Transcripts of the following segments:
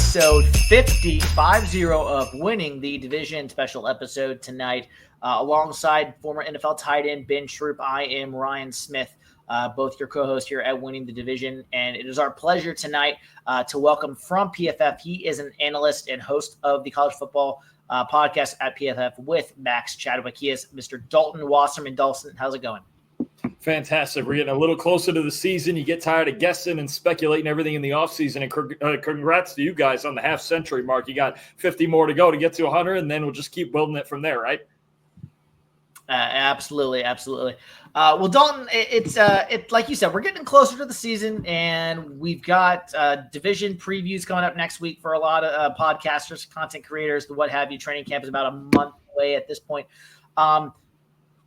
episode 50 of Winning the Division, special episode tonight. Alongside former NFL tight end Ben Shroop, I am Ryan Smith, both your co-hosts here at Winning the Division. And it is our pleasure tonight to welcome from PFF. He is an analyst and host of the college football podcast at PFF with Max Chadwick. He is Mr. Dalton Wasserman. Dalton, how's it going? Fantastic. We're getting a little closer to the season. You get tired of guessing and speculating everything in the offseason. And congrats to you guys on the half-century mark. You got 50 more to go to get to 100, and then we'll just keep building it from there, right? Absolutely. Well, Dalton, it's like you said, we're getting closer to the season, and we've got division previews coming up next week for a lot of podcasters, content creators, what have you. Training camp is about a month away at this point.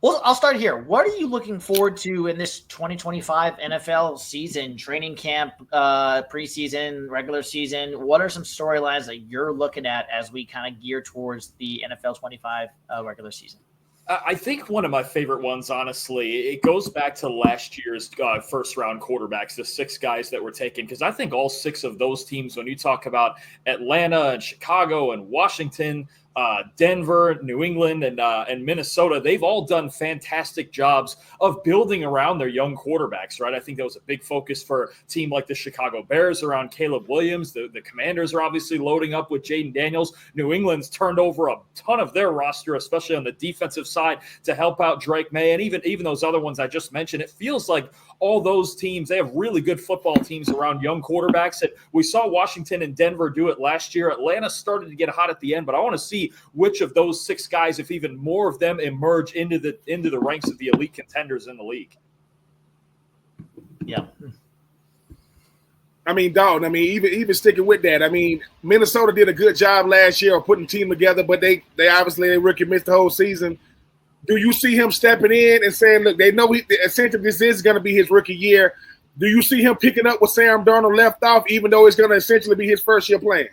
Well, I'll start here. What are you looking forward to in this 2025 NFL season, training camp, preseason, regular season? What are some storylines that you're looking at as we kind of gear towards the NFL 25 regular season? I think one of my favorite ones, honestly, it goes back to last year's first-round quarterbacks, the 6 guys that were taken, because I think all 6 of those teams, when you talk about Atlanta and Chicago and Washington, Denver, New England, and Minnesota, they've all done fantastic jobs of building around their young quarterbacks, right? I think that was a big focus for a team like the Chicago Bears around Caleb Williams. The Commanders are obviously loading up with Jaden Daniels. New England's turned over a ton of their roster, especially on the defensive side, to help out Drake May, and even those other ones I just mentioned. It feels like all those teams, they have really good football teams around young quarterbacks. And we saw Washington and Denver do it last year. Atlanta started to get hot at the end, but I want to see which of those 6 guys, if even more of them, emerge into the ranks of the elite contenders in the league. Yeah. I mean, Dalton, even sticking with that, Minnesota did a good job last year of putting the team together, but they obviously rookie missed the whole season. Do you see him stepping in and saying, look, they know essentially this is going to be his rookie year. Do you see him picking up what Sam Darnold left off, even though it's going to essentially be his first year playing?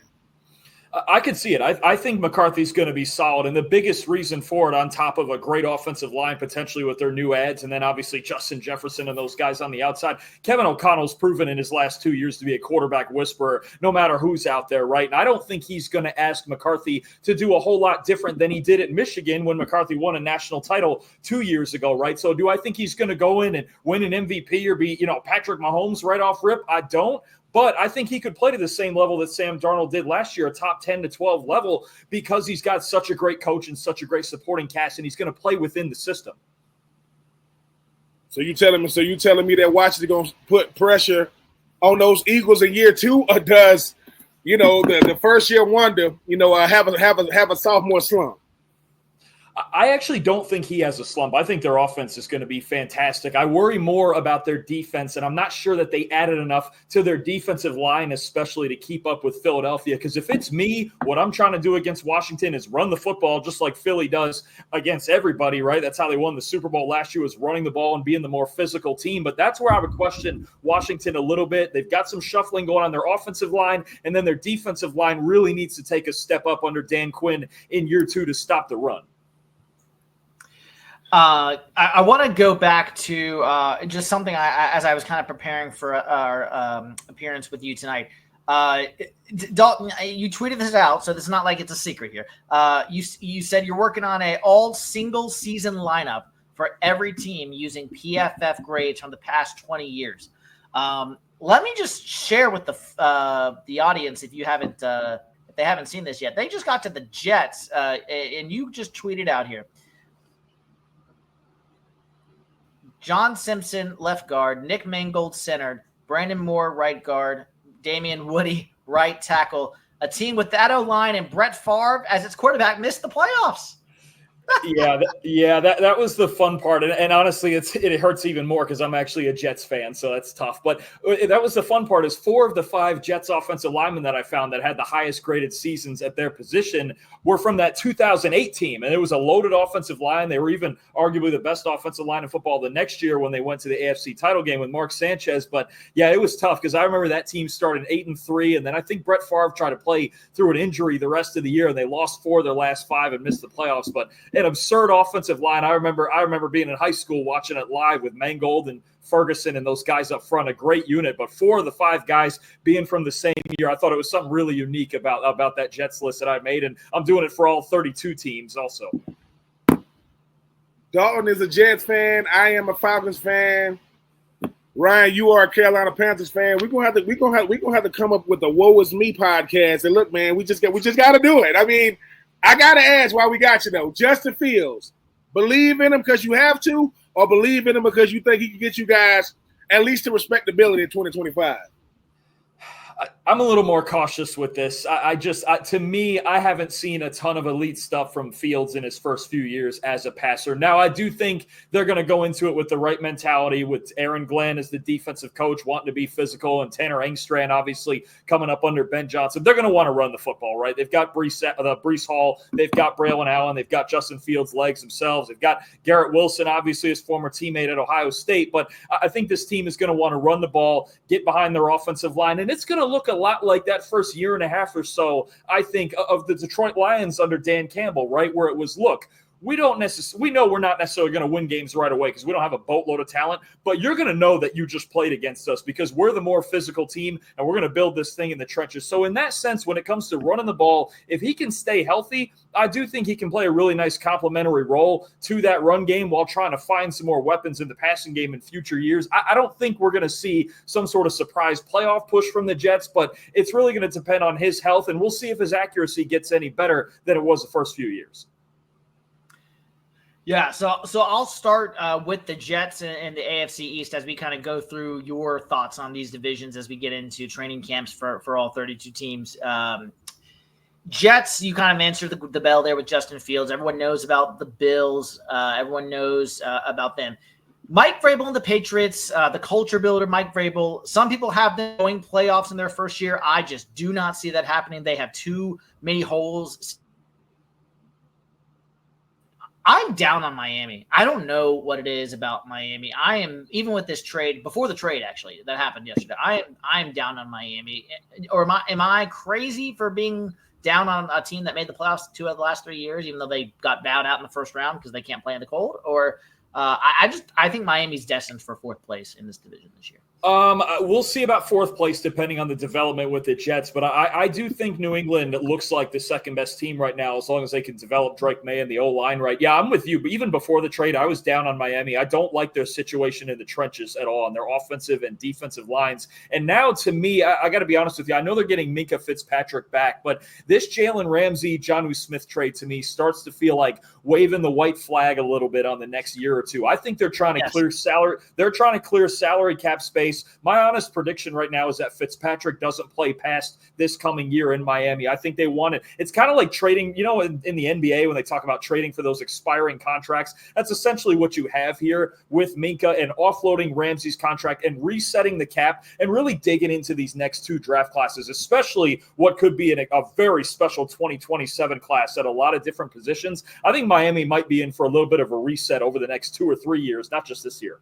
I could see it. I think McCarthy's going to be solid, and the biggest reason for it, on top of a great offensive line potentially with their new ads, and then obviously Justin Jefferson and those guys on the outside, Kevin O'Connell's proven in his last 2 years to be a quarterback whisperer no matter who's out there, right? And I don't think he's going to ask McCarthy to do a whole lot different than he did at Michigan when McCarthy won a national title 2 years ago, right? So do I think he's going to go in and win an MVP or be, Patrick Mahomes right off rip? I don't. But I think he could play to the same level that Sam Darnold did last year, a top 10 to 12 level, because he's got such a great coach and such a great supporting cast, and he's going to play within the system. So you telling me that Washington's going to put pressure on those Eagles in year 2, or does, the first year wonder, have a sophomore slump? I actually don't think he has a slump. I think their offense is going to be fantastic. I worry more about their defense, and I'm not sure that they added enough to their defensive line, especially to keep up with Philadelphia. Because if it's me, what I'm trying to do against Washington is run the football just like Philly does against everybody, right? That's how they won the Super Bowl last year, was running the ball and being the more physical team. But that's where I would question Washington a little bit. They've got some shuffling going on their offensive line, and then their defensive line really needs to take a step up under Dan Quinn in year 2 to stop the run. I want to go back to just something as I was kind of preparing for our appearance with you tonight. Dalton, you tweeted this out, so this is not like it's a secret here. You said you're working on a all single season lineup for every team using PFF grades from the past 20 years. Let me just share with the audience, if they haven't seen this yet. They just got to the Jets, and you just tweeted out here. John Simpson, left guard, Nick Mangold, center, Brandon Moore, right guard, Damian Woody, right tackle. A team with that O-line and Brett Favre as its quarterback missed the playoffs. That was the fun part, and honestly, it hurts even more because I'm actually a Jets fan, so that's tough. But that was the fun part: is 4 of the 5 Jets offensive linemen that I found that had the highest graded seasons at their position were from that 2008 team, and it was a loaded offensive line. They were even arguably the best offensive line in football the next year when they went to the AFC title game with Mark Sanchez. But yeah, it was tough because I remember that team started 8-3, and then I think Brett Favre tried to play through an injury the rest of the year, and they lost 4 of their last 5 and missed the playoffs. But an absurd offensive line. I remember being in high school watching it live with Mangold and Ferguson and those guys up front, a great unit. But 4 of the 5 guys being from the same year, I thought it was something really unique about that Jets list that I made, and I'm doing it for all 32 teams also. Dalton is a Jets fan. I am a Falcons fan. Ryan, you are a Carolina Panthers fan. We're gonna have to come up with a "Woe Is Me" podcast. And look, man, we just got to do it. I mean, I gotta ask why we got you though. Justin Fields, believe in him because you have to, or believe in him because you think he can get you guys at least to respectability in 2025? I'm a little more cautious with this. To me, I haven't seen a ton of elite stuff from Fields in his first few years as a passer. Now, I do think they're going to go into it with the right mentality, with Aaron Glenn as the defensive coach wanting to be physical, and Tanner Engstrand obviously coming up under Ben Johnson. They're going to want to run the football, right? They've got Breece Hall, they've got Braylon Allen, they've got Justin Fields' legs themselves, they've got Garrett Wilson, obviously his former teammate at Ohio State. But I think this team is going to want to run the ball, get behind their offensive line, and it's going to look a lot like that first year and a half or so, I think, of the Detroit Lions under Dan Campbell, right? Where it was, look, we know we're not necessarily going to win games right away because we don't have a boatload of talent, but you're going to know that you just played against us because we're the more physical team and we're going to build this thing in the trenches. So in that sense, when it comes to running the ball, if he can stay healthy, I do think he can play a really nice complementary role to that run game while trying to find some more weapons in the passing game in future years. I don't think we're going to see some sort of surprise playoff push from the Jets, but it's really going to depend on his health, and we'll see if his accuracy gets any better than it was the first few years. Yeah, so I'll start with the Jets and the AFC East as we kind of go through your thoughts on these divisions as we get into training camps for all 32 teams. Jets, you kind of answered the bell there with Justin Fields. Everyone knows about the Bills. Everyone knows about them. Mike Vrabel and the Patriots, the culture builder, Mike Vrabel. Some people have them going playoffs in their first year. I just do not see that happening. They have too many holes. I'm down on Miami. I don't know what it is about Miami. I am, even with this trade, before the trade actually that happened yesterday, I'm down on Miami. Or am I crazy for being down on a team that made the playoffs 2 of the last 3 years, even though they got bowed out in the first round because they can't play in the cold? Or I think Miami's destined for 4th place in this division this year. We'll see about 4th place depending on the development with the Jets, but I do think New England looks like the second best team right now as long as they can develop Drake May and the O-line right. Yeah, I'm with you, but even before the trade, I was down on Miami. I don't like their situation in the trenches at all on their offensive and defensive lines. And now, to me, I got to be honest with you, I know they're getting Minka Fitzpatrick back, but this Jalen Ramsey, Jonnu Smith trade to me starts to feel like waving the white flag a little bit on the next year or two. I think they're trying to clear salary. They're trying to clear salary cap space. My honest prediction right now is that Fitzpatrick doesn't play past this coming year in Miami. I think they want it. It's kind of like trading, in the NBA when they talk about trading for those expiring contracts. That's essentially what you have here with Minka and offloading Ramsey's contract and resetting the cap and really digging into these next 2 draft classes, especially what could be a very special 2027 class at a lot of different positions. I think Miami might be in for a little bit of a reset over the next 2 or 3 years, not just this year.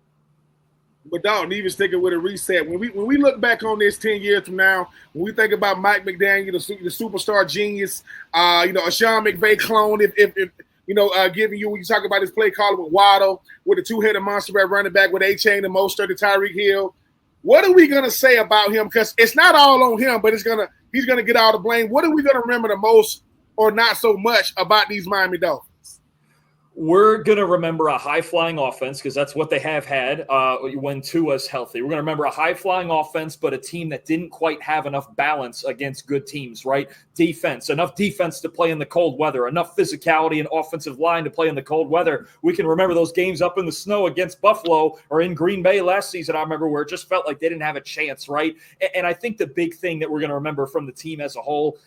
But Dalton, even sticking with a reset, when we look back on this 10 years from now, when we think about Mike McDaniel, the superstar genius, a Sean McVay clone, giving you when you talk about his play calling with Waddle, with the 2-headed monster at running back with A-Chain and Mostert and Tyreek Hill, what are we gonna say about him? Because it's not all on him, but he's gonna get all the blame. What are we gonna remember the most or not so much about these Miami Dolphins? We're going to remember a high-flying offense because that's what they have had when Tues healthy. We're going to remember a high-flying offense, but a team that didn't quite have enough balance against good teams, right? Defense, enough defense to play in the cold weather, enough physicality and offensive line to play in the cold weather. We can remember those games up in the snow against Buffalo or in Green Bay last season, I remember, where it just felt like they didn't have a chance, right? And I think the big thing that we're going to remember from the team as a whole,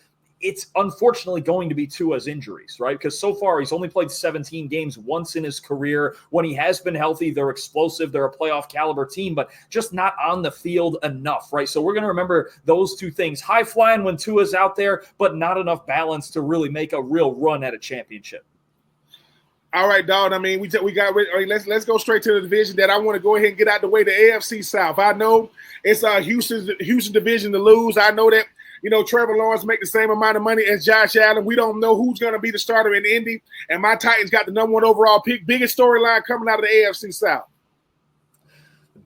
it's unfortunately going to be Tua's injuries, right? Because so far he's only played 17 games once in his career. When he has been healthy, they're explosive. They're a playoff caliber team, but just not on the field enough, right? So we're going to remember those 2 things. High flying when Tua's out there, but not enough balance to really make a real run at a championship. All right, Dalton. I mean, we got. Let's go straight to the division that I want to go ahead and get out the way. The AFC South. I know it's Houston's division to lose. I know that. Trevor Lawrence make the same amount of money as Josh Allen. We don't know who's going to be the starter in Indy. And my Titans got the number 1 overall pick. Biggest storyline coming out of the AFC South.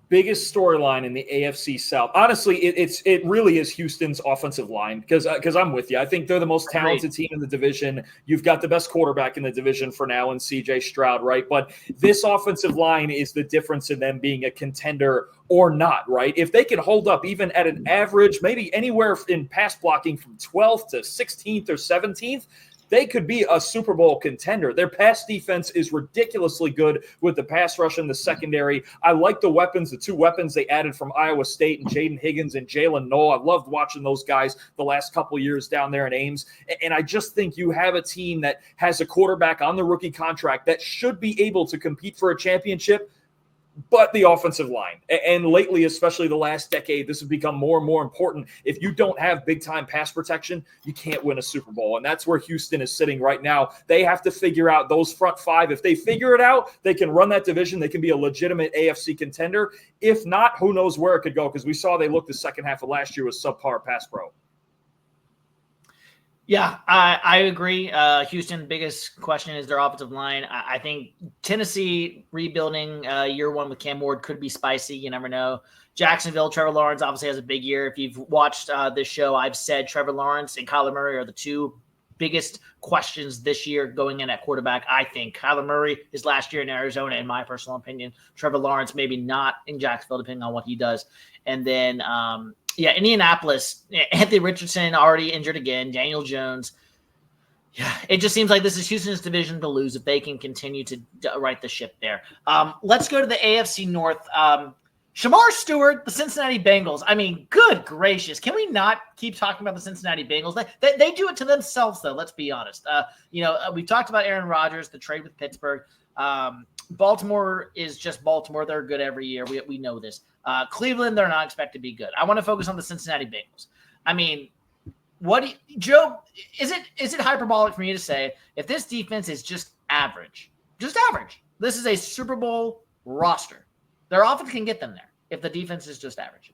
Biggest storyline in the AFC South. Honestly, it really is Houston's offensive line because I'm with you. I think they're the most talented team in the division. You've got the best quarterback in the division for now in C.J. Stroud, right? But this offensive line is the difference in them being a contender or not, right? If they can hold up even at an average, maybe anywhere in pass blocking from 12th to 16th or 17th, they could be a Super Bowl contender. Their pass defense is ridiculously good with the pass rush in the secondary. I like the weapons, the 2 weapons they added from Iowa State and Jaden Higgins and Jalen Noel. I loved watching those guys the last couple of years down there in Ames. And I just think you have a team that has a quarterback on the rookie contract that should be able to compete for a championship, but the offensive line. And lately, especially the last decade, this has become more and more important. If you don't have big-time pass protection, you can't win a Super Bowl. And that's where Houston is sitting right now. They have to figure out those front 5. If they figure it out, they can run that division. They can be a legitimate AFC contender. If not, who knows where it could go, because we saw they looked the second half of last year with subpar pass pro. Yeah, I agree. Houston, biggest question is their offensive line. I think Tennessee rebuilding year 1 with Cam Ward could be spicy. You never know. Jacksonville, Trevor Lawrence obviously has a big year. If you've watched this show, I've said Trevor Lawrence and Kyler Murray are the 2 biggest questions this year going in at quarterback. I think Kyler Murray his last year in Arizona, in my personal opinion. Trevor Lawrence maybe not in Jacksonville, depending on what he does. And then Indianapolis, Anthony Richardson already injured again. Daniel Jones. Yeah, it just seems like this is Houston's division to lose if they can continue to right the ship there. Let's go to the AFC North. Shamar Stewart, the Cincinnati Bengals. I mean, good gracious. Can we not keep talking about the Cincinnati Bengals? They do it to themselves, though. Let's be honest. We talked about Aaron Rodgers, the trade with Pittsburgh. Baltimore is just Baltimore. They're good every year. We know this. Cleveland, they're not expected to be good. I want to focus on the Cincinnati Bengals. I mean, Joe, is it hyperbolic for me to say if this defense is just average, this is a Super Bowl roster. Their offense can get them there if the defense is just average.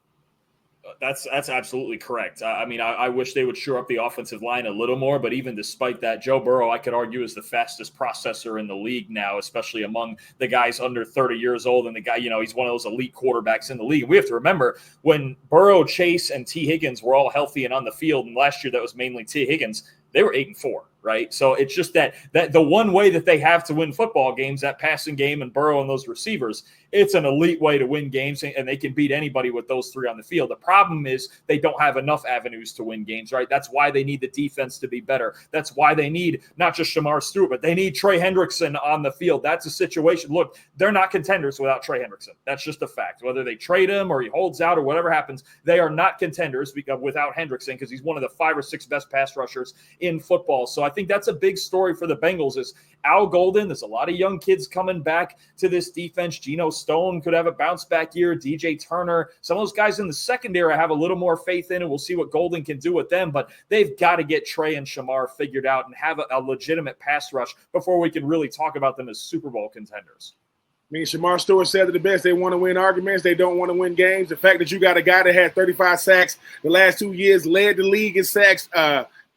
That's absolutely correct. I wish they would shore up the offensive line a little more, but even despite that, Joe Burrow, I could argue, is the fastest processor in the league now, especially among the guys under 30 years old. And the guy, he's one of those elite quarterbacks in the league. We have to remember when Burrow, Chase, and T. Higgins were all healthy and on the field, and last year that was mainly T. Higgins, they were 8-4. Right. So it's just that the one way that they have to win football games, that passing game and Burrow and those receivers, it's an elite way to win games, and they can beat anybody with those 3 on the field. The problem is they don't have enough avenues to win games, right? That's why they need the defense to be better. That's why they need not just Shamar Stewart, but they need Trey Hendrickson on the field. That's a situation. Look, they're not contenders without Trey Hendrickson. That's just a fact. Whether they trade him or he holds out or whatever happens, they are not contenders without Hendrickson because he's one of the 5 or 6 best pass rushers in football. So I think that's a big story for the Bengals is Al Golden. There's a lot of young kids coming back to this defense. Geno Stone could have a bounce back year. DJ Turner. Some of those guys in the secondary I have a little more faith in, and we'll see what Golden can do with them. But they've got to get Trey and Shamar figured out and have a legitimate pass rush before we can really talk about them as Super Bowl contenders. I mean, Shamar Stewart said it the best. They want to win arguments. They don't want to win games. The fact that you got a guy that had 35 sacks the last 2 years, led the league in sacks,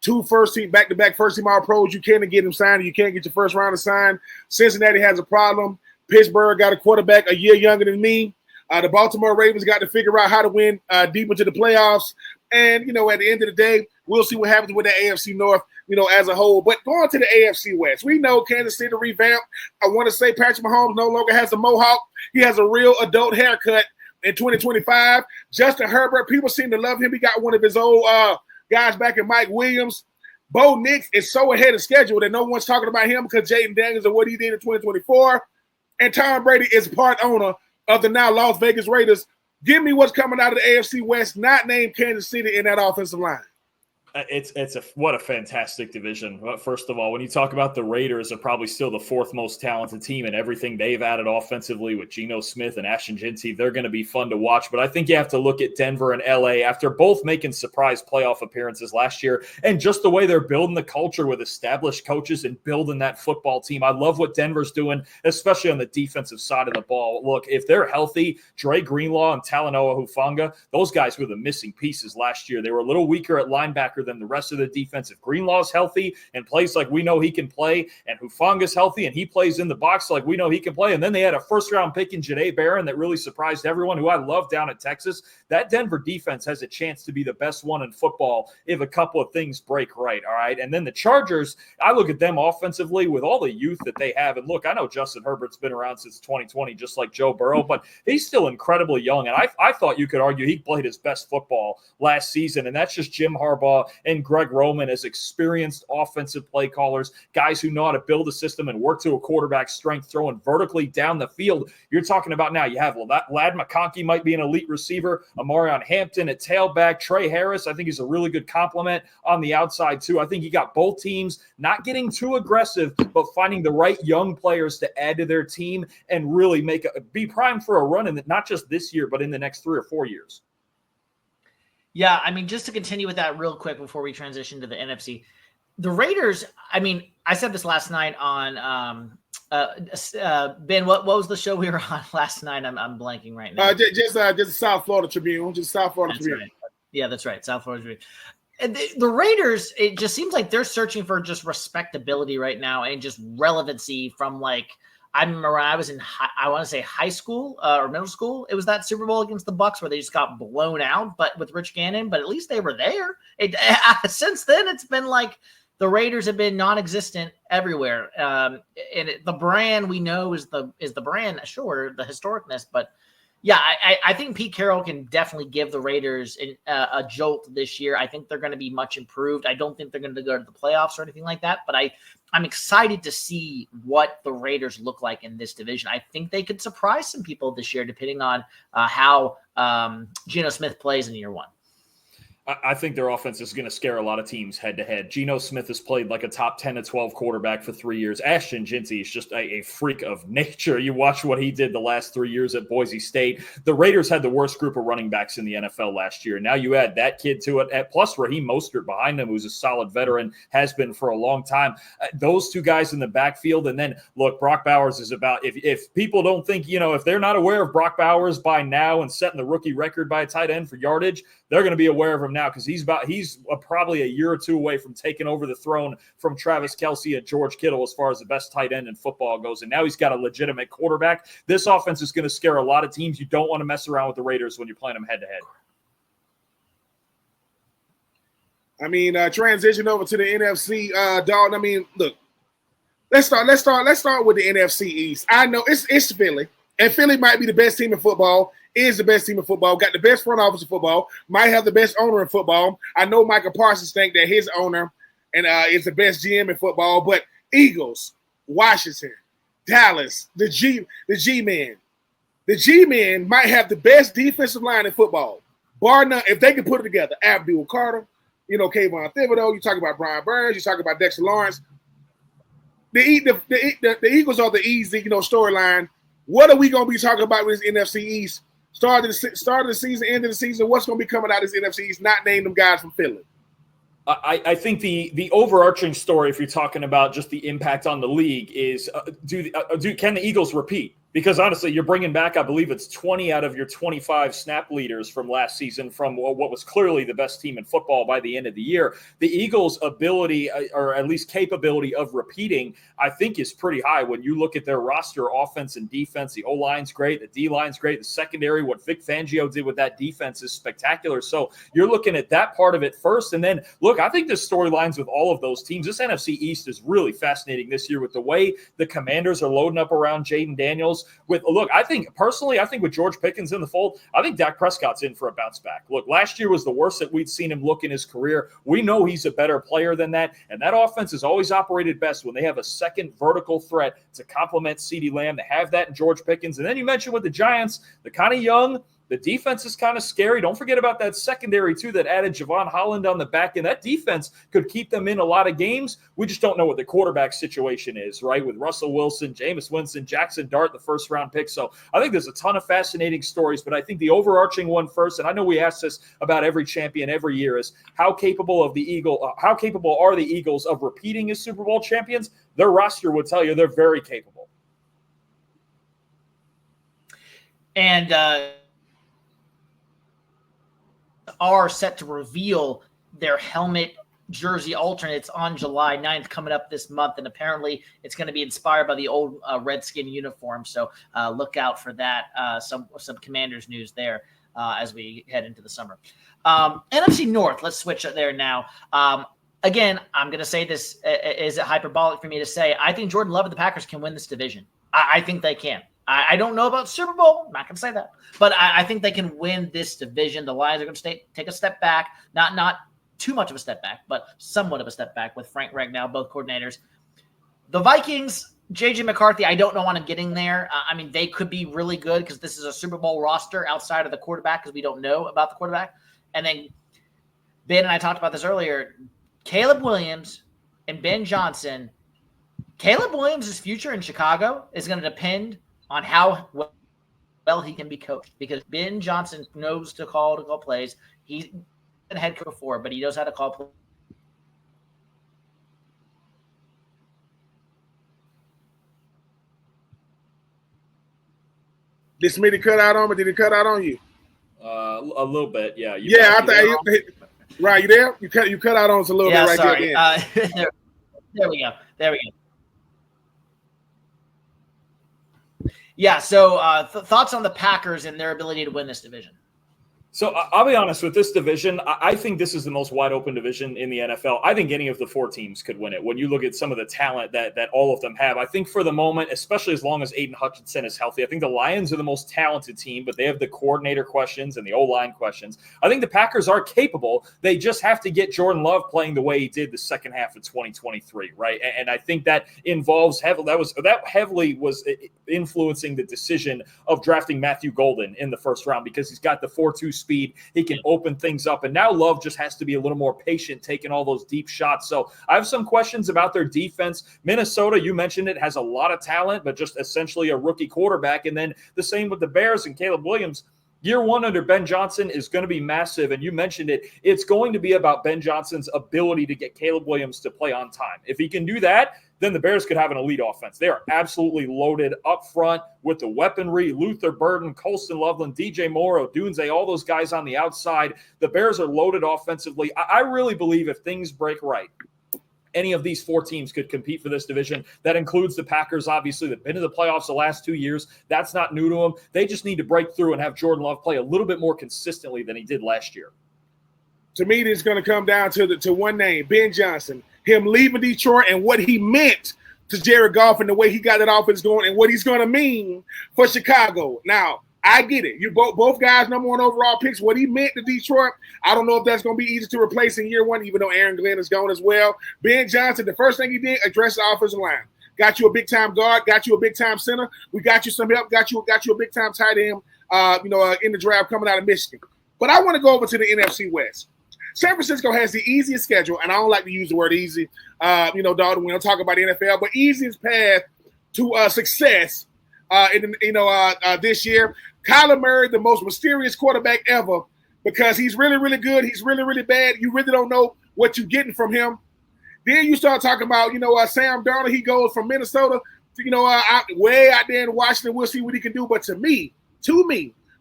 2 first-team, back-to-back first-team All-Pros. You can't get him signed. You can't get your first round of signed. Cincinnati has a problem. Pittsburgh got a quarterback a year younger than me. The Baltimore Ravens got to figure out how to win deep into the playoffs. And, at the end of the day, we'll see what happens with the AFC North, as a whole. But going to the AFC West, we know Kansas City revamped. I want to say Patrick Mahomes no longer has a mohawk. He has a real adult haircut in 2025. Justin Herbert, people seem to love him. He got one of his old guys back in Mike Williams. Bo Nix is so ahead of schedule that no one's talking about him because Jaden Daniels and what he did in 2024. And Tom Brady is part owner of the now Las Vegas Raiders. Give me what's coming out of the AFC West, not named Kansas City, in that offensive line. What a fantastic division. First of all, when you talk about the Raiders, are probably still the fourth most talented team, and everything they've added offensively with Geno Smith and Ashton Jeanty, they're going to be fun to watch. But I think you have to look at Denver and LA after both making surprise playoff appearances last year, and just the way they're building the culture with established coaches and building that football team. I love what Denver's doing, especially on the defensive side of the ball. Look, if they're healthy, Dre Greenlaw and Talanoa Hufanga, those guys were the missing pieces last year. They were a little weaker at linebacker than the rest of the defense. If Greenlaw's healthy and plays like we know he can play, and Hufanga's healthy and he plays in the box like we know he can play, and then they had a first-round pick in Janae Barron that really surprised everyone, who I love down at Texas, that Denver defense has a chance to be the best one in football if a couple of things break right, all right? And then the Chargers, I look at them offensively with all the youth that they have, and look, I know Justin Herbert's been around since 2020, just like Joe Burrow, but he's still incredibly young, and I thought you could argue he played his best football last season, and that's just Jim Harbaugh and Greg Roman as experienced offensive play callers, guys who know how to build a system and work to a quarterback's strength, throwing vertically down the field. You're talking about now you have Lad McConkey might be an elite receiver, Amarion Hampton at tailback, Trey Harris, I think he's a really good complement on the outside too. I think you got both teams not getting too aggressive, but finding the right young players to add to their team and really be primed for a run in not just this year, but in the next 3 or 4 years. Yeah, I mean, just to continue with that real quick before we transition to the NFC, the Raiders, I mean, I said this last night on Ben, what was the show we were on last night? I'm blanking right now. Just South Florida Tribune. Just South Florida Tribune. Right. Yeah, that's right. South Florida Tribune. And the Raiders, it just seems like they're searching for just respectability right now and just relevancy from like, I remember when I was in, I want to say high school or middle school. It was that Super Bowl against the Bucs where they just got blown out, but with Rich Gannon. But at least they were there. Since then, it's been like the Raiders have been non-existent everywhere. And the brand we know is the brand, sure, the historicness. But yeah, I think Pete Carroll can definitely give the Raiders a jolt this year. I think they're going to be much improved. I don't think they're going to go to the playoffs or anything like that, but I'm excited to see what the Raiders look like in this division. I think they could surprise some people this year, depending on how Geno Smith plays in year one. I think their offense is going to scare a lot of teams head-to-head. Geno Smith has played like a top 10 to 12 quarterback for 3 years. Ashton Jeanty is just a freak of nature. You watch what he did the last 3 years at Boise State. The Raiders had the worst group of running backs in the NFL last year. Now you add that kid to it, plus Raheem Mostert behind him, who's a solid veteran, has been for a long time. Those two guys in the backfield, and then, look, Brock Bowers is about – if people don't think, if they're not aware of Brock Bowers by now and setting the rookie record by a tight end for yardage, they're going to be aware of him now, because he's probably a year or two away from taking over the throne from Travis Kelce and George Kittle as far as the best tight end in football goes. And now he's got a legitimate quarterback. This offense is going to scare a lot of teams. You don't want to mess around with the Raiders when you're playing them head to head. I mean, transition over to the NFC, Dalton. I mean, look, let's start with the NFC East. I know it's Philly, and Philly might be the best team in football. Is the best team in football, got the best front office in football, might have the best owner in football. I know Michael Parsons think that his owner and is the best GM in football, but Eagles, Washington, Dallas, the G-Men might have the best defensive line in football. Bar none, if they can put it together. Abdul Carter, Kayvon Thibodeau, you talk about Brian Burns, you talk about Dexter Lawrence. The Eagles are the easy, storyline. What are we going to be talking about with this NFC East? Start of the season, end of the season, what's going to be coming out of this NFC East? Not name them guys from Philly. I think the overarching story, if you're talking about just the impact on the league, is can the Eagles repeat? Because honestly, you're bringing back, I believe it's 20 out of your 25 snap leaders from last season from what was clearly the best team in football by the end of the year. The Eagles' ability, or at least capability of repeating, I think is pretty high when you look at their roster, offense and defense. The O-line's great, the D-line's great, the secondary, what Vic Fangio did with that defense is spectacular. So you're looking at that part of it first. And then, look, I think the storylines with all of those teams, this NFC East is really fascinating this year with the way the Commanders are loading up around Jaden Daniels. I think with George Pickens in the fold, I think Dak Prescott's in for a bounce back. Look, last year was the worst that we'd seen him look in his career. We know he's a better player than that, and that offense has always operated best when they have a second vertical threat to complement CeeDee Lamb. They have that in George Pickens. And then you mentioned with the Giants, the kind of young The defense is kind of scary. Don't forget about that secondary, too, that added Javon Holland on the back end. That defense could keep them in a lot of games. We just don't know what the quarterback situation is, right, with Russell Wilson, Jameis Winston, Jackson Dart, the first-round pick. So I think there's a ton of fascinating stories, but I think the overarching one first, and I know we ask this about every champion every year, is how capable are the Eagles of repeating as Super Bowl champions? Their roster would tell you they're very capable. And are set to reveal their helmet jersey alternates on July 9th, coming up this month. And apparently it's going to be inspired by the old Redskin uniform. So look out for that. Some Commanders news there as we head into the summer. NFC North, let's switch there now. Again, I'm going to say this, is it hyperbolic for me to say, I think Jordan Love and the Packers can win this division. I think they can. I don't know about Super Bowl. I'm not going to say that. But I think they can win this division. The Lions are going to take a step back. Not too much of a step back, but somewhat of a step back with Frank Reich, both coordinators. The Vikings, J.J. McCarthy, I don't know when I'm getting there. I mean, they could be really good because this is a Super Bowl roster outside of the quarterback because we don't know about the quarterback. And then Ben and I talked about this earlier. Caleb Williams and Ben Johnson. Caleb Williams' future in Chicago is going to depend on how well he can be coached, because Ben Johnson knows to call plays. He's been a head coach before, but he knows how to call plays. Did Smitty cut out on me? Did he cut out on you? A little bit, yeah. Right, you there? You cut out on us a little bit right sorry. there. There we go. Yeah, so thoughts on the Packers and their ability to win this division? So I'll be honest with this division. I think this is the most wide open division in the NFL. I think any of the four teams could win it. When you look at some of the talent that all of them have, I think for the moment, especially as long as Aiden Hutchinson is healthy, I think the Lions are the most talented team, but they have the coordinator questions and the O-line questions. I think the Packers are capable. They just have to get Jordan Love playing the way he did the second half of 2023, right? And I think that involves that heavily was influencing the decision of drafting Matthew Golden in the first round, because he's got the 4.2 speed. He can open things up. And now Love just has to be a little more patient, taking all those deep shots. So I have some questions about their defense. Minnesota, you mentioned it, has a lot of talent, but just essentially a rookie quarterback. And then the same with the Bears and Caleb Williams. Year one under Ben Johnson is going to be massive, and you mentioned it. It's going to be about Ben Johnson's ability to get Caleb Williams to play on time. If he can do that, then the Bears could have an elite offense. They are absolutely loaded up front with the weaponry. Luther Burden, Colston Loveland, DJ Moore, Odunze, all those guys on the outside. The Bears are loaded offensively. I really believe if things break right, any of these four teams could compete for this division. That includes the Packers, obviously. They've been to the playoffs the last 2 years. That's not new to them. They just need to break through and have Jordan Love play a little bit more consistently than he did last year. To me, it's going to come down to one name, Ben Johnson. Him leaving Detroit and what he meant to Jared Goff and the way he got that offense going and what he's going to mean for Chicago. Now, I get it. You both guys number one overall picks. What he meant to Detroit, I don't know if that's going to be easy to replace in year one, even though Aaron Glenn is gone as well. Ben Johnson, the first thing he did, address the offensive line. Got you a big-time guard, got you a big-time center. We got you some help, got you a big-time tight end, in the draft coming out of Michigan. But I want to go over to the NFC West. San Francisco has the easiest schedule, and I don't like to use the word easy. Dalton, we don't talk about the NFL, but easiest path to success this year. Kyler Murray, the most mysterious quarterback ever, because he's really, really good. He's really, really bad. You really don't know what you're getting from him. Then you start talking about, Sam Darnold. He goes from Minnesota to, way out there in Washington. We'll see what he can do. But to me,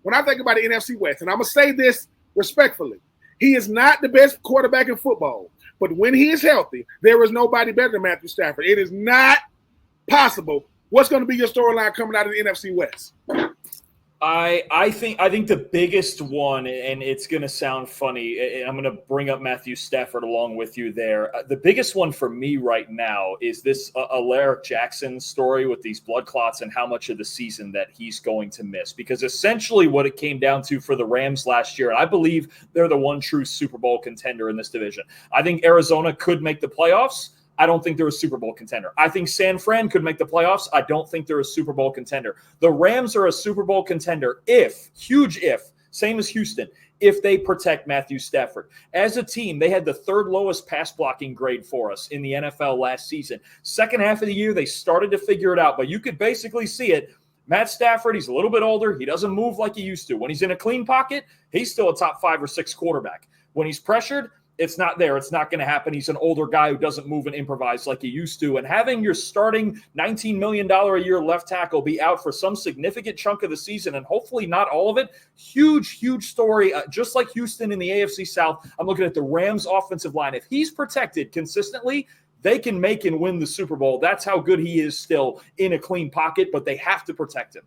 when I think about the NFC West, and I'm going to say this respectfully, he is not the best quarterback in football. But when he is healthy, there is nobody better than Matthew Stafford. It is not possible. What's going to be your storyline coming out of the NFC West? I think the biggest one, and it's going to sound funny, and I'm going to bring up Matthew Stafford along with you there. The biggest one for me right now is this Alaric Jackson story with these blood clots and how much of the season that he's going to miss. Because essentially what it came down to for the Rams last year, and I believe they're the one true Super Bowl contender in this division. I think Arizona could make the playoffs. I don't think they're a Super Bowl contender. I think San Fran could make the playoffs. I don't think they're a Super Bowl contender. The Rams are a Super Bowl contender if, huge if, same as Houston, if they protect Matthew Stafford. As a team, they had the third lowest pass blocking grade for us in the NFL last season. Second half of the year, they started to figure it out, but you could basically see it. Matt Stafford, he's a little bit older. He doesn't move like he used to. When he's in a clean pocket, he's still a top 5 or 6 quarterback. When he's pressured, it's not there. It's not going to happen. He's an older guy who doesn't move and improvise like he used to. And having your starting $19 million a year left tackle be out for some significant chunk of the season, and hopefully not all of it, huge, huge story. Just like Houston in the AFC South, I'm looking at the Rams offensive line. If he's protected consistently, they can make and win the Super Bowl. That's how good he is still in a clean pocket, but they have to protect him.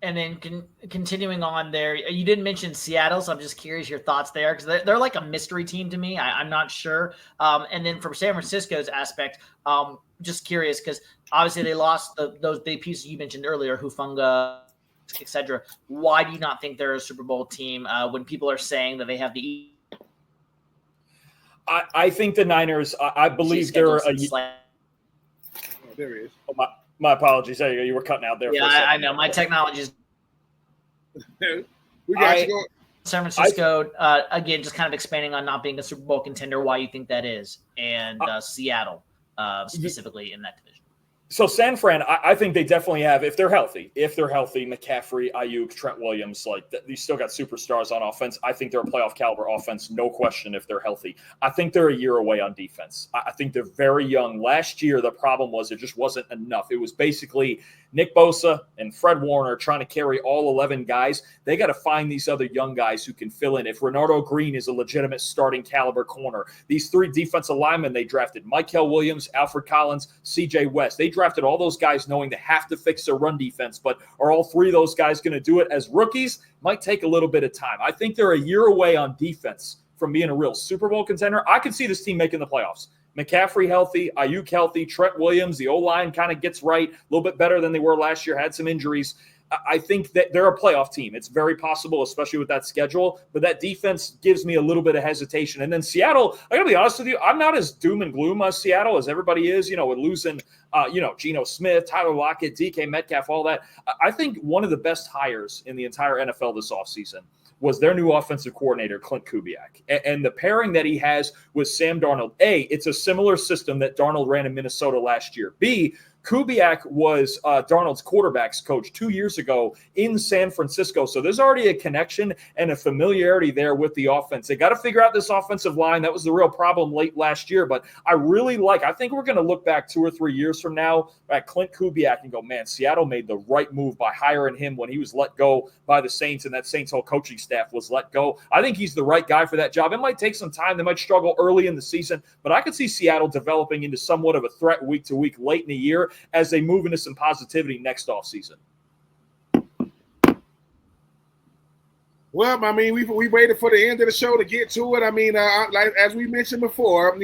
And then continuing on there, you didn't mention Seattle, so I'm just curious your thoughts there because they're like a mystery team to me. I'm not sure. And then from San Francisco's aspect, just curious because obviously they lost those big pieces you mentioned earlier, Hufanga, etc. Why do you not think they're a Super Bowl team when people are saying that they have the? I think the Niners. I believe they're a. Oh, there he is. Oh, my apologies. There you go. You were cutting out there. Yeah, for a second. I know. My technology is. We got you going. San Francisco, again, just kind of expanding on not being a Super Bowl contender, why you think that is, and Seattle specifically in that division. So San Fran, I think they definitely have, if they're healthy, McCaffrey, Ayuk, Trent Williams, you still got superstars on offense. I think they're a playoff caliber offense, no question if they're healthy. I think they're a year away on defense. I think they're very young. Last year, the problem was it just wasn't enough. It was basically Nick Bosa and Fred Warner trying to carry all 11 guys. They got to find these other young guys who can fill in. If Renardo Green is a legitimate starting caliber corner, these 3 defensive linemen they drafted, Michael Williams, Alfred Collins, CJ West, they drafted all those guys knowing they have to fix their run defense, but are all 3 of those guys going to do it as rookies? Might take a little bit of time. I think they're a year away on defense from being a real Super Bowl contender. I could see this team making the playoffs. McCaffrey healthy, Ayuk healthy, Trent Williams, the O-line kind of gets right, a little bit better than they were last year, had some injuries. I think that they're a playoff team. It's very possible, especially with that schedule, but that defense gives me a little bit of hesitation. And then Seattle, I got to be honest with you, I'm not as doom and gloom as Seattle as everybody is, with losing, Geno Smith, Tyler Lockett, DK Metcalf, all that. I think one of the best hires in the entire NFL this offseason was their new offensive coordinator, Clint Kubiak. And the pairing that he has with Sam Darnold, A, it's a similar system that Darnold ran in Minnesota last year. B, Kubiak was Darnold's quarterbacks coach 2 years ago in San Francisco. So there's already a connection and a familiarity there with the offense. They got to figure out this offensive line. That was the real problem late last year. But I think we're going to look back 2 or 3 years from now at Clint Kubiak and go, man, Seattle made the right move by hiring him when he was let go by the Saints and that Saints whole coaching staff was let go. I think he's the right guy for that job. It might take some time. They might struggle early in the season, but I could see Seattle developing into somewhat of a threat week to week late in the year as they move into some positivity next offseason. Well, I mean, we waited for the end of the show to get to it. I mean, like as we mentioned before,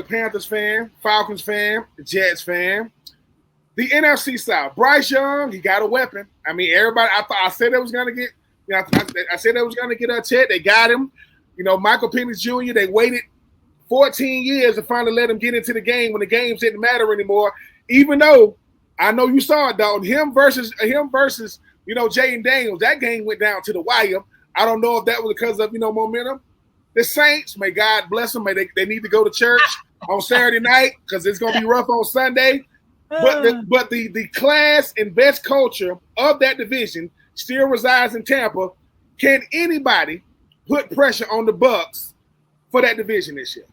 Panthers fan, Falcons fan, Jets fan, the NFC South. Bryce Young, he got a weapon. I mean, everybody. I said it was going to get. I said it was going to get Chet. They got him. Michael Penix Jr. They waited 14 years to finally let him get into the game when the games didn't matter anymore. Even though I know you saw it, Dalton, him versus Jaden Daniels, that game went down to the wire. I don't know if that was because of momentum. The Saints, may God bless them, they need to go to church on Saturday night because it's gonna be rough on Sunday. But the class and best culture of that division still resides in Tampa. Can anybody put pressure on the Bucs for that division this year?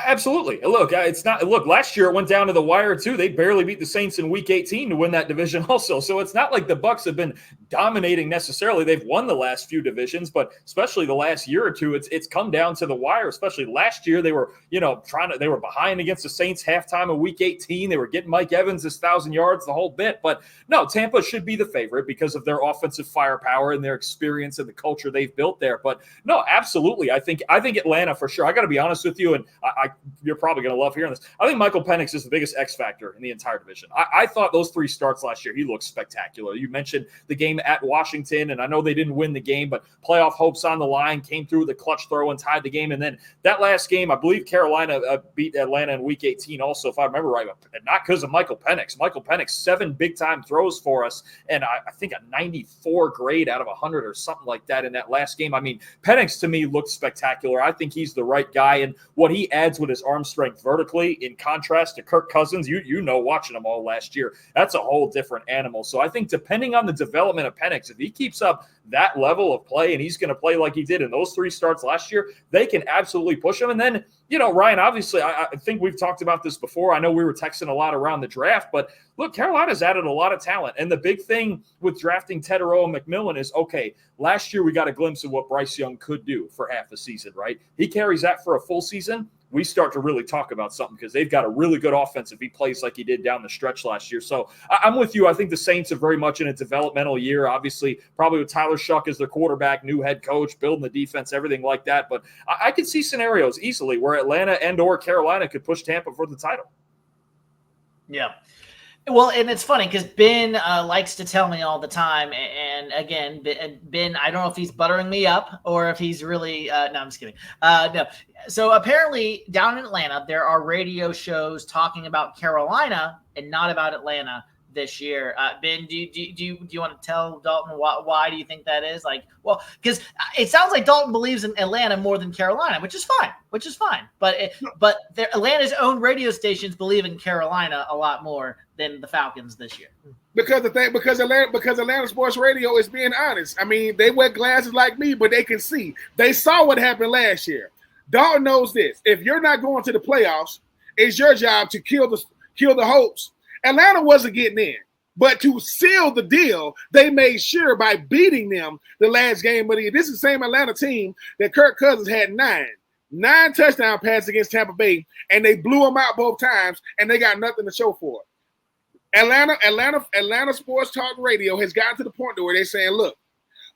Absolutely. Look, last year it went down to the wire too. They barely beat the Saints in week 18 to win that division also. So it's not like the Bucs have been dominating necessarily. They've won the last few divisions, but especially the last year or two, it's come down to the wire. Especially last year, they were, they were behind against the Saints halftime of week 18. They were getting Mike Evans his 1,000 yards, the whole bit. But no, Tampa should be the favorite because of their offensive firepower and their experience and the culture they've built there. But no, absolutely. I think Atlanta for sure. I got to be honest with you, and you're probably going to love hearing this. I think Michael Penix is the biggest X factor in the entire division. I thought those 3 starts last year, he looked spectacular. You mentioned the game at Washington, and I know they didn't win the game, but playoff hopes on the line, came through with a clutch throw and tied the game. And then that last game, I believe Carolina beat Atlanta in Week 18 also, if I remember right, not because of Michael Penix. Michael Penix, 7 big-time throws for us, and I think a 94 grade out of 100 or something like that in that last game. I mean, Penix to me looked spectacular. I think he's the right guy, and what he adds with his arm strength vertically, in contrast to Kirk Cousins, you know, watching them all last year, that's a whole different animal. So I think depending on the development of Penix, if he keeps up that level of play and he's going to play like he did in those 3 starts last year, they can absolutely push him. And then, you know, Ryan, obviously, I think we've talked about this before. I know we were texting a lot around the draft, but look, Carolina's added a lot of talent. And the big thing with drafting Teterow and McMillan is, okay, last year we got a glimpse of what Bryce Young could do for half a season, right? He carries that for a full season. We start to really talk about something because they've got a really good offense if he plays like he did down the stretch last year. So I'm with you. I think the Saints are very much in a developmental year, obviously, probably with Tyler Shuck as their quarterback, new head coach, building the defense, everything like that. But I could see scenarios easily where Atlanta and or Carolina could push Tampa for the title. Yeah. Well, and it's funny because Ben likes to tell me all the time, and again, Ben, I don't know if he's buttering me up or if he's really no, I'm just kidding. No. So apparently down in Atlanta, there are radio shows talking about Carolina and not about Atlanta this year. Ben, do you want to tell Dalton why do you think that is? Like, well, because it sounds like Dalton believes in Atlanta more than Carolina, which is fine. But Atlanta's own radio stations believe in Carolina a lot more than the Falcons this year. Because Atlanta sports radio is being honest. I mean, they wear glasses like me, but they can see. They saw what happened last year. Dalton knows this. If you're not going to the playoffs, it's your job to kill the hopes. Atlanta wasn't getting in, but to seal the deal, they made sure by beating them the last game of the year. This is the same Atlanta team that Kirk Cousins had 9 touchdown passes against Tampa Bay, and they blew them out both times, and they got nothing to show for it. Atlanta Sports Talk Radio has gotten to the point where they're saying, look,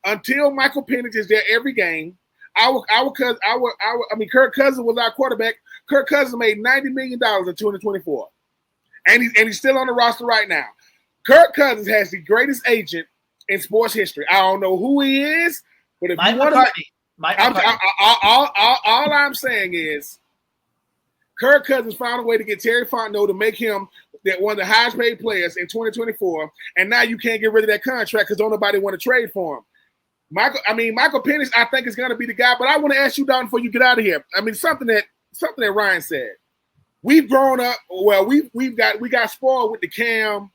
until Michael Penix is there every game, Kirk Cousins was our quarterback. Kirk Cousins made $90 million in 2024. And he's still on the roster right now. Kirk Cousins has the greatest agent in sports history. I don't know who he is, but if you want to, all I'm saying is, Kirk Cousins found a way to get Terry Fontenot to make him one of the highest paid players in 2024, and now you can't get rid of that contract because don't nobody want to trade for him. Michael Penix, I think is going to be the guy. But I want to ask you, Don, before you get out of here. I mean, something that Ryan said. We've grown up. Well, we got spoiled with the Cam,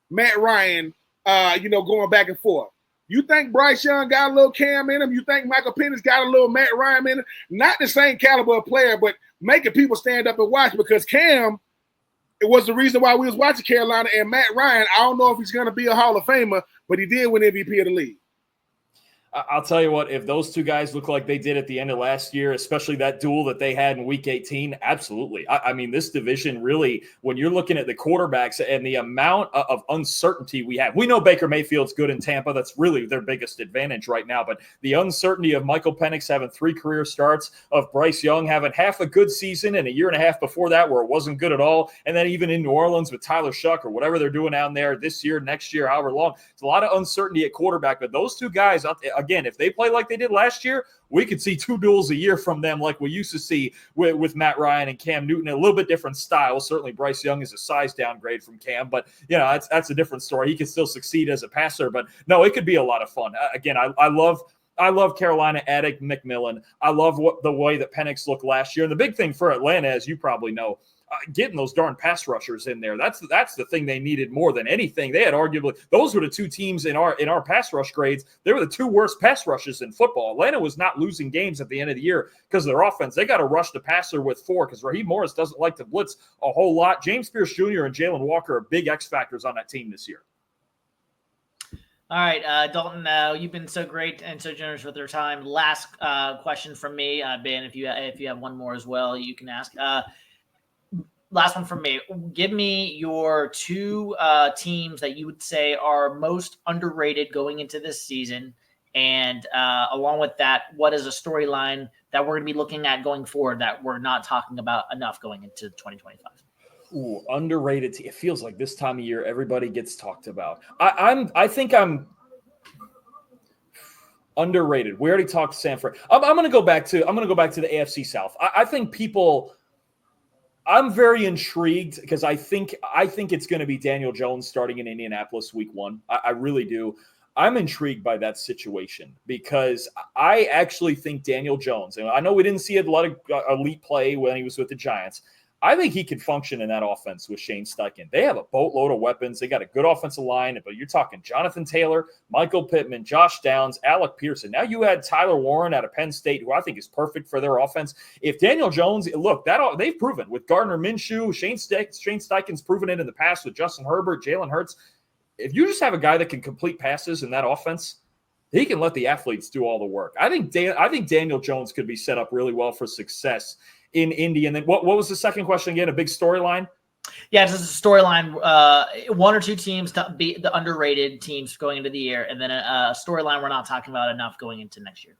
Matt Ryan, going back and forth. You think Bryce Young got a little Cam in him? You think Michael Penix got a little Matt Ryan in him? Not the same caliber of player, but making people stand up and watch because Cam, it was the reason why we was watching Carolina, and Matt Ryan, I don't know if he's going to be a Hall of Famer, but he did win MVP of the league. I'll tell you what, if those two guys look like they did at the end of last year, especially that duel that they had in Week 18, absolutely. I mean, this division really, when you're looking at the quarterbacks and the amount of uncertainty we have, we know Baker Mayfield's good in Tampa. That's really their biggest advantage right now. But the uncertainty of Michael Penix having 3 career starts, of Bryce Young having half a good season and a year and a half before that where it wasn't good at all, and then even in New Orleans with Tyler Shuck or whatever they're doing down there this year, next year, however long, it's a lot of uncertainty at quarterback. But those two guys out there, again, if they play like they did last year, we could see 2 duels a year from them like we used to see with Matt Ryan and Cam Newton, a little bit different style. Certainly Bryce Young is a size downgrade from Cam, but that's a different story. He can still succeed as a passer, but no, it could be a lot of fun. Again, I love Carolina adding McMillan. I love the way that Penix looked last year. And the big thing for Atlanta, as you probably know, getting those darn pass rushers in there. That's the thing they needed more than anything. They had arguably, those were the 2 teams in our pass rush grades. They were the 2 worst pass rushes in football. Atlanta was not losing games at the end of the year because of their offense. They got to rush the passer with 4 because Raheem Morris doesn't like to blitz a whole lot. James Pierce Jr. and Jalen Walker are big X factors on that team this year. All right, Dalton, you've been so great and so generous with your time. Last question from me, Ben, if you have one more as well, you can ask. Last one from me. Give me your 2 teams that you would say are most underrated going into this season And along with that, what is a storyline that we're going to be looking at going forward that we're not talking about enough going into 2025? Ooh, underrated. It feels like this time of year everybody gets talked about. I think I'm underrated. We already talked San Fran. I'm going to go back to the AFC South. I think people. I'm very intrigued because I think it's going to be Daniel Jones starting in Indianapolis week 1. I really do. I'm intrigued by that situation because I actually think Daniel Jones, and I know we didn't see a lot of elite play when he was with the Giants. I think he could function in that offense with Shane Steichen. They have a boatload of weapons. They got a good offensive line, but you're talking Jonathan Taylor, Michael Pittman, Josh Downs, Alec Pearson. Now you add Tyler Warren out of Penn State, who I think is perfect for their offense. If Daniel Jones, look, they've proven with Gardner Minshew, Shane Steichen's proven it in the past with Justin Herbert, Jalen Hurts. If you just have a guy that can complete passes in that offense, he can let the athletes do all the work. I think Daniel Jones could be set up really well for success in Indy. And then what was the second question again? A big storyline? Yeah, it's just a storyline. One or two teams to be the underrated teams going into the year, and then a storyline we're not talking about enough going into next year.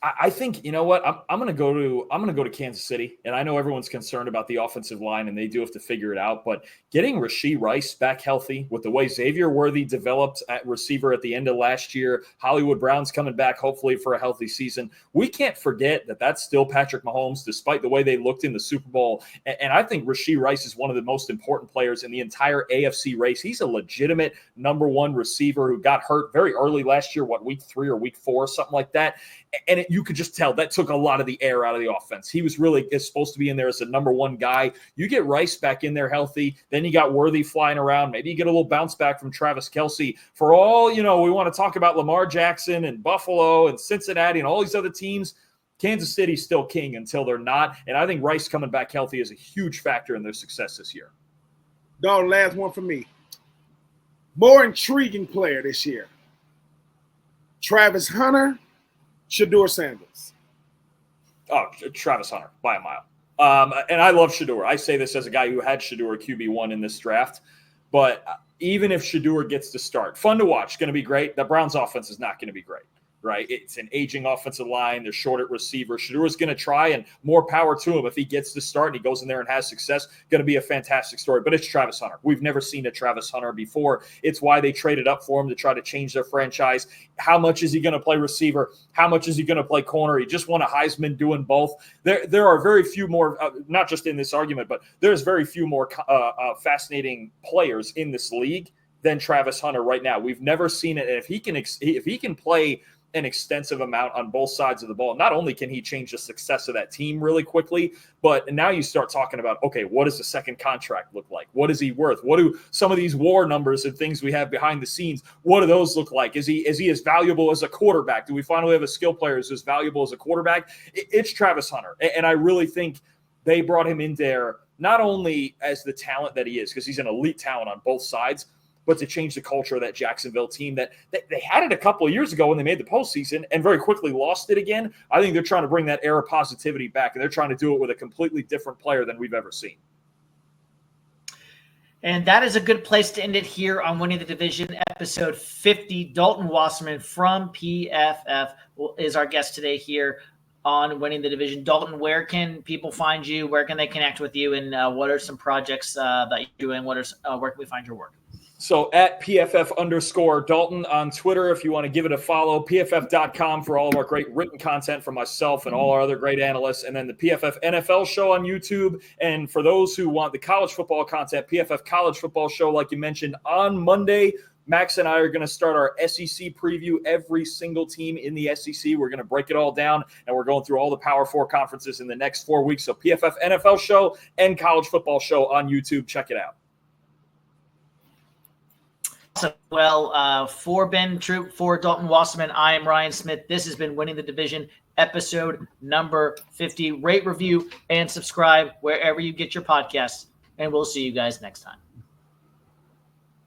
I think, you know what, I'm going to go to Kansas City, and I know everyone's concerned about the offensive line, and they do have to figure it out. But getting Rashee Rice back healthy with the way Xavier Worthy developed at receiver at the end of last year, Hollywood Brown's coming back hopefully for a healthy season. We can't forget that that's still Patrick Mahomes, despite the way they looked in the Super Bowl. And I think Rashee Rice is one of the most important players in the entire AFC race. He's a legitimate number 1 receiver who got hurt very early last year, week 3 or week 4, something like that. And you could just tell that took a lot of the air out of the offense. He was really supposed to be in there as a number 1 guy. You get Rice back in there healthy, then you got Worthy flying around. Maybe you get a little bounce back from Travis Kelce. For all, we want to talk about Lamar Jackson and Buffalo and Cincinnati and all these other teams. Kansas City's still king until they're not. And I think Rice coming back healthy is a huge factor in their success this year. Dog, last one for me. More intriguing player this year. Travis Hunter, Shedeur Sanders. Oh, Travis Hunter by a mile. And I love Shedeur. I say this as a guy who had Shedeur QB1 in this draft. But even if Shedeur gets to start, fun to watch, going to be great. The Browns offense is not going to be great, right? It's an aging offensive line. They're short at receiver. Shedeur is going to try, and more power to him. If he gets to start and he goes in there and has success, going to be a fantastic story. But it's Travis Hunter. We've never seen a Travis Hunter before. It's why they traded up for him to try to change their franchise. How much is he going to play receiver? How much is he going to play corner? He just won a Heisman doing both. There are very few more, not just in this argument, but there's very few more fascinating players in this league than Travis Hunter right now. We've never seen it. And if he can play an extensive amount on both sides of the ball, not only can he change the success of that team really quickly, but now you start talking about, okay, what does the second contract look like? What is he worth? What do some of these WAR numbers and things we have behind the scenes, what do those look like? Is he as valuable as a quarterback? Do we finally have a skill player who's as valuable as a quarterback? It's Travis Hunter. And I really think they brought him in there not only as the talent that he is, because he's an elite talent on both sides, but to change the culture of that Jacksonville team that they had it a couple of years ago when they made the postseason and very quickly lost it again. I think they're trying to bring that air of positivity back, and they're trying to do it with a completely different player than we've ever seen. And that is a good place to end it here on Winning the Division, episode 50. Dalton Wasserman from PFF is our guest today here on Winning the Division. Dalton, where can people find you? Where can they connect with you? And what are some projects that you're doing? Where can we find your work? So at PFF_Dalton on Twitter, if you want to give it a follow, PFF.com for all of our great written content from myself and all our other great analysts, and then the PFF NFL show on YouTube. And for those who want the college football content, PFF College Football Show, like you mentioned, on Monday. Max and I are going to start our SEC preview. Every single team in the SEC, we're going to break it all down, and we're going through all the Power 4 conferences in the next 4 weeks. So PFF NFL show and College Football Show on YouTube. Check it out. Well, for Ben Troop, for Dalton Wasserman, I am Ryan Smith. This has been Winning the Division, episode number 50. Rate, review, and subscribe wherever you get your podcasts, and we'll see you guys next time.